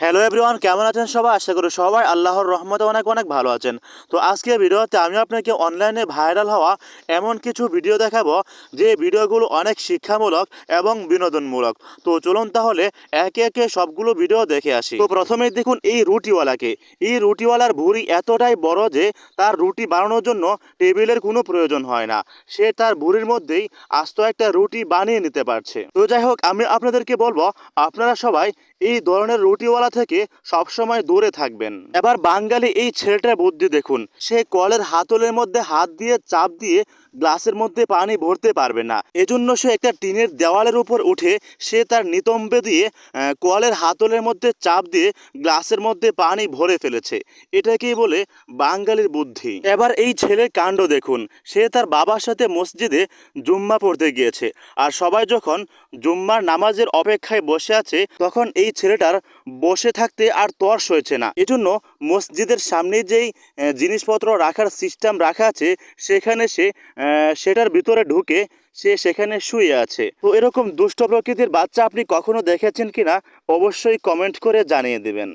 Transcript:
Hello everyone, কেমন আছেন সবাই? আশা করি সবাই আল্লাহর রহমতে অনেক অনেক ভালো আছেন। তো আজকের ভিডিওতে আমি আপনাকে অনলাইনে ভাইরাল হওয়া এমন কিছু ভিডিও দেখাবো যে ভিডিওগুলো অনেক শিক্ষামূলক এবং বিনোদনমূলক। তো চলুন তাহলে একে একে সবগুলো ভিডিও দেখে আসি। তো প্রথমেই দেখুন এই রুটিওয়ালাকে। এই রুটিওয়ালার ভুঁড়ি এতটাই বড় যে তার রুটি বানানোর জন্য টেবিলের কোনো প্রয়োজন হয় না। সে তার ভুঁড়ির মধ্যেই আস্ত একটা রুটি বানিয়ে নিতে পারছে। তো যাই হোক, আমি আপনাদেরকে বলবো আপনারা সবাই এই ধরনের রুটিওয়ালা থেকে সবসময় দূরে থাকবেন। এবার বাঙালি এই ছেলেটার বুদ্ধি দেখুন। সে কলের হাতলের মধ্যে হাত দিয়ে চাপ দিয়ে গ্লাসের মধ্যে পানি ভরতে পারবে না, এজন্য সে একটা টিনের দেওয়ালের উপর উঠে সে তার নিতম্বে দিয়ে কলের হাতলের মধ্যে চাপ দিয়ে গ্লাসের মধ্যে পানি ভরে ফেলেছে। এটাকেই বলে বাঙালির বুদ্ধি। এবার এই ছেলের কাণ্ড দেখুন। সে তার বাবার সাথে মসজিদে জুম্মা পড়তে গিয়েছে, আর সবাই যখন জুম্মার নামাজের অপেক্ষায় বসে আছে তখন এই ছেলেটার বসে থাকতে আর তর্স হয়েছে না। এজন্য মসজিদের সামনে যেই জিনিসপত্র রাখার সিস্টেম রাখা আছে সেখানে সে সেটার ভিতরে ঢুকে সে সেখানে শুয়ে আছে। তো এরকম দুষ্ট প্রকৃতির বাচ্চা আপনি কখনো দেখেছেন কিনা অবশ্যই কমেন্ট করে জানিয়ে দেবেন।